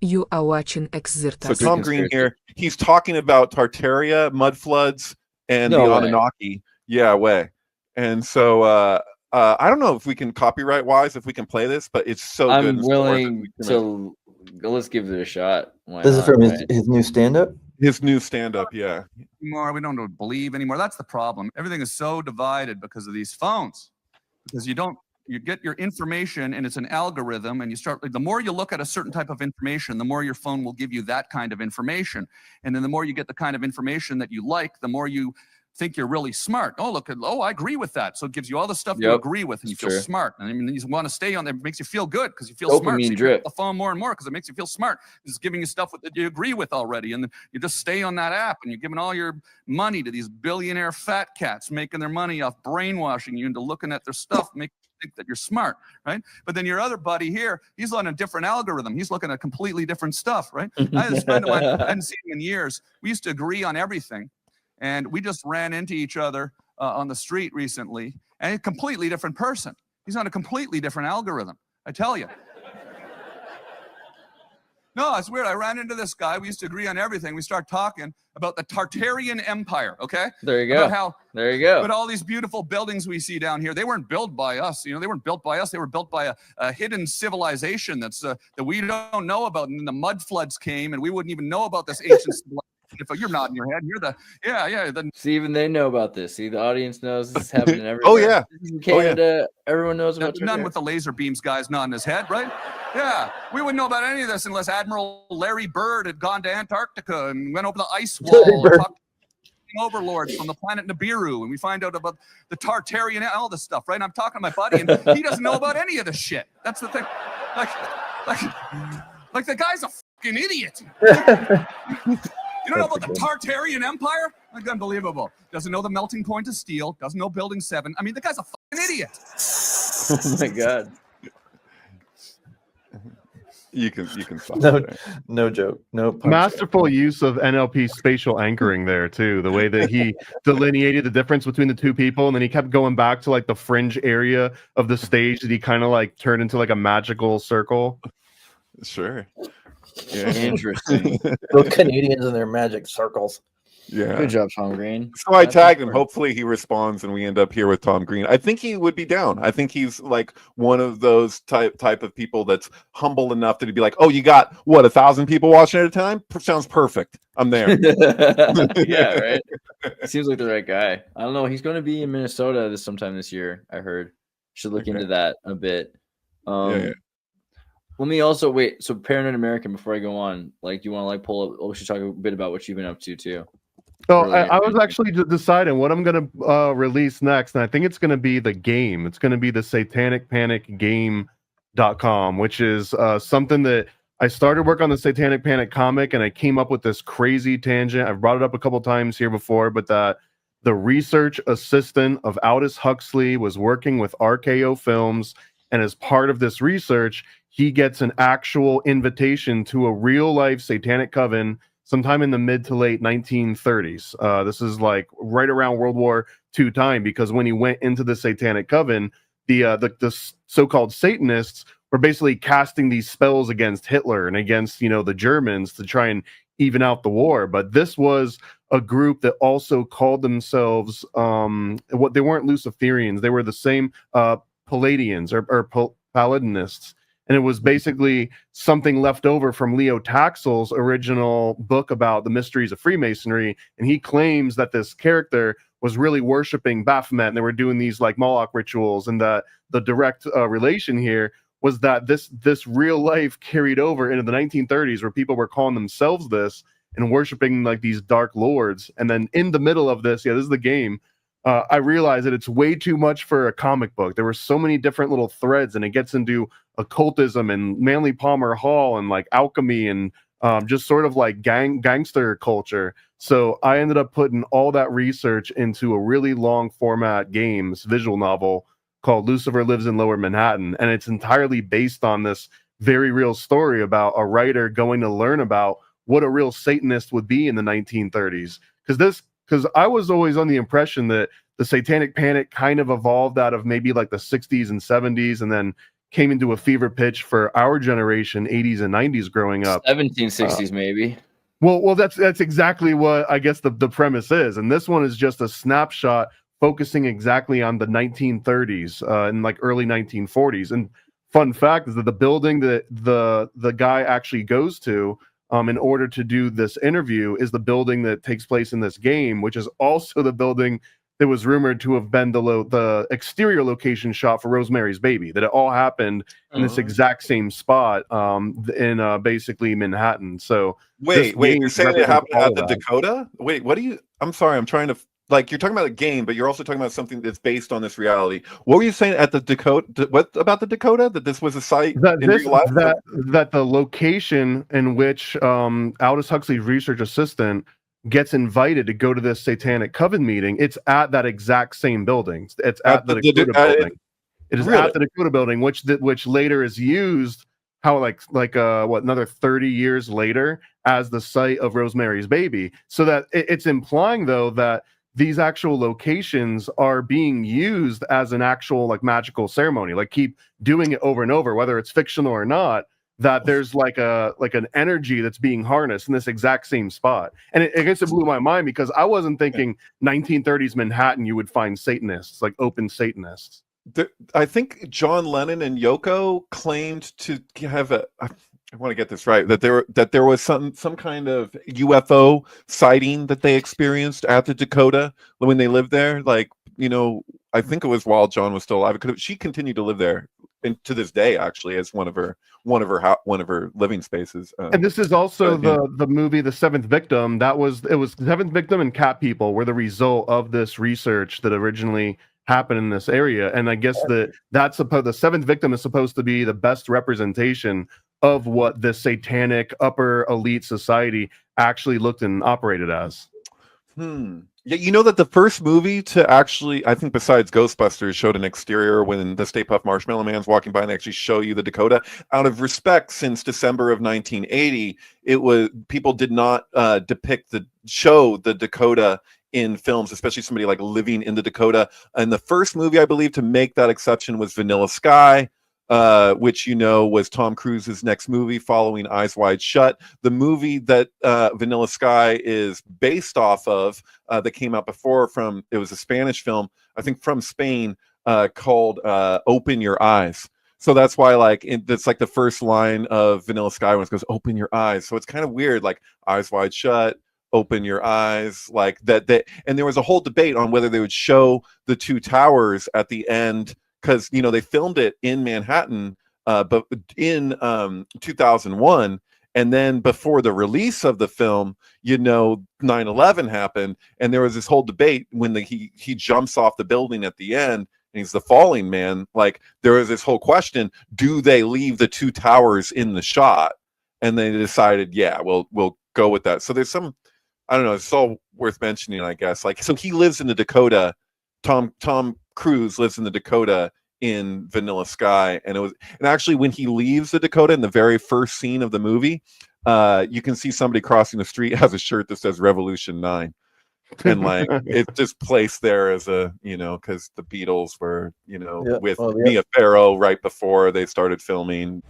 You are watching So Xirtus. Tom Green here, he's talking about Tartaria, mud floods, and the Anunnaki. Yeah, way. And so I don't know if we can copyright wise if we can play this, but it's so good. I'm willing to let's give it a shot. Why This not, is from right? his new stand-up. His new stand-up, yeah. Anymore, we don't believe anymore. That's the problem. Everything is so divided because of these phones. Because you get your information and it's an algorithm, and you start, the more you look at a certain type of information, the more your phone will give you that kind of information. And then the more you get the kind of information that you like, the more you think you're really smart. Oh, I agree with that. So it gives you all the stuff you agree with, and you feel smart. And I mean, you want to stay on there. It makes you feel good because you feel smart. So you pick up the phone more and more because it makes you feel smart. It's giving you stuff that you agree with already. And then you just stay on that app, and you're giving all your money to these billionaire fat cats making their money off brainwashing you into looking at their stuff, making you think that you're smart, right? But then your other buddy here, he's on a different algorithm. He's looking at completely different stuff, right? I had this friend of mine, I hadn't seen him in years. We used to agree on everything. And we just ran into each other on the street recently, and a completely different person. He's on a completely different algorithm, I tell you. No, it's weird. I ran into this guy. We used to agree on everything. We start talking about the Tartarian Empire, okay? There you go. There you go. But all these beautiful buildings we see down here, they weren't built by us. They weren't built by us. They were built by a hidden civilization that we don't know about. And the mud floods came, and we wouldn't even know about this ancient civilization. If you're nodding your head, you're See, even they know about this. See, the audience knows this is happening everywhere. Oh yeah, in Canada, everyone knows about it. None with the laser beams guys nodding his head, right? Yeah, we wouldn't know about any of this unless Admiral Larry Bird had gone to Antarctica and went over the ice wall and talked to overlords from the planet Nibiru, and we find out about the Tartarian, all this stuff, right? And I'm talking to my buddy, and he doesn't know about any of this shit. That's the thing. Like the guy's a fucking idiot. You don't know about the Tartarian Empire? Like, unbelievable. Doesn't know the melting point of steel. Doesn't know Building 7. I mean, the guy's a fucking idiot. Oh my god. You can stop. No joke. No punch. Masterful use of NLP spatial anchoring there too. The way that he delineated the difference between the two people, and then he kept going back to like the fringe area of the stage that he kind of like turned into like a magical circle. Sure. Yeah. Interesting. Those Canadians and their magic circles. Yeah. Good job, Tom Green. So I tagged him. Hopefully he responds and we end up here with Tom Green. I think he would be down. I think he's like one of those type of people that's humble enough to be like, oh, you got what, 1,000 people watching at a time? Sounds perfect. I'm there. Yeah, right. Seems like the right guy. I don't know. He's going to be in Minnesota sometime this year. I heard. Should look into that a bit. Yeah. Let me also wait. So, Paranoid American. Before I go on, like, do you want to like pull up? We should talk a bit about what you've been up to too. So I was actually deciding what I'm going to release next, and I think it's going to be the game. It's going to be the Satanic Panic Game.com, which is something that I started work on the Satanic Panic comic, and I came up with this crazy tangent. I've brought it up a couple times here before, but that the research assistant of Aldous Huxley was working with RKO Films, and as part of this research, he gets an actual invitation to a real-life satanic coven sometime in the mid to late 1930s. This is like right around World War II time, because when he went into the satanic coven, the so-called Satanists were basically casting these spells against Hitler and against, the Germans to try and even out the war. But this was a group that also called themselves, what they weren't Luciferians. They were the same Palladians or Paladinists. And it was basically something left over from Leo Taxel's original book about the mysteries of Freemasonry. And he claims that this character was really worshiping Baphomet, and they were doing these like Moloch rituals. And that the direct relation here was that this real life carried over into the 1930s, where people were calling themselves this and worshiping like these dark lords. And then in the middle of this, this is the game. I realized that it's way too much for a comic book. There were so many different little threads, and it gets into occultism and Manly Palmer Hall and like alchemy and just sort of like gangster culture. So I ended up putting all that research into a really long format games visual novel called Lucifer Lives in Lower Manhattan. And it's entirely based on this very real story about a writer going to learn about what a real Satanist would be in the 1930s. Because I was always on the impression that the Satanic Panic kind of evolved out of maybe like the 60s and 70s, and then came into a fever pitch for our generation, 80s and 90s growing up. 1760s maybe. Well, that's exactly what I guess the premise is, and this one is just a snapshot focusing exactly on the 1930s and like early 1940s. And fun fact is that the building that the guy actually goes to in order to do this interview is the building that takes place in this game, which is also the building that was rumored to have been the exterior location shot for Rosemary's Baby. That it all happened in this exact same spot in basically Manhattan. So wait, you're saying it happened at the Dakota? Wait, what do you? I'm sorry, I'm trying to. Like, you're talking about a game, but you're also talking about something that's based on this reality. What were you saying at the Dakota? What about the Dakota? That this was a site in real life? That the location in which Aldous Huxley's research assistant gets invited to go to this satanic coven meeting, it's at that exact same building. It's at the Dakota building. It is at the Dakota building, which later is used another 30 years later as the site of Rosemary's Baby. So that it's implying though that these actual locations are being used as an actual like magical ceremony, like keep doing it over and over, whether it's fictional or not, that there's like an energy that's being harnessed in this exact same spot. And it guess it blew my mind because I wasn't thinking 1930s Manhattan, you would find Satanists, like open Satanists. I think John Lennon and Yoko claimed to have I want to get this right, that there was some kind of UFO sighting that they experienced at the Dakota when they lived there. Like, you know, I think it was while John was still alive. She continued to live there, and to this day, actually, as one of her living spaces. And this is also the movie The Seventh Victim. It was The Seventh Victim and Cat People were the result of this research that originally happened in this area. And I guess the Seventh Victim is supposed to be the best representation of what the satanic upper elite society actually looked and operated as. Yeah, you know that the first movie to actually, I think besides Ghostbusters, showed an exterior when the Stay Puft Marshmallow Man's walking by and they actually show you the Dakota. Out of respect, since December of 1980, people did not show the Dakota in films, especially somebody like living in the Dakota. And the first movie, I believe, to make that exception was Vanilla Sky, which, you know, was Tom Cruise's next movie following Eyes Wide Shut. The movie that Vanilla Sky is based off of that came out before it was a Spanish film, I think from Spain, called Open Your Eyes. So that's why that's like the first line of Vanilla Sky when it goes, open your eyes. So it's kind of weird, like Eyes Wide Shut, open your eyes, like that. And there was a whole debate on whether they would show the two towers at the end, because, you know, they filmed it in Manhattan, but in 2001. And then before the release of the film, you know, 9/11 happened. And there was this whole debate when he jumps off the building at the end and he's the falling man. Like, there was this whole question, do they leave the two towers in the shot? And they decided, yeah, we'll go with that. So there's some, I don't know, it's all worth mentioning, I guess. Like, so he lives in the Dakota. Tom Cruise lives in the Dakota in Vanilla Sky, and actually when he leaves the Dakota in the very first scene of the movie, you can see somebody crossing the street has a shirt that says Revolution 9, and like it's just placed there as a, you know, because the Beatles were, you know, with Mia Farrow right before they started filming.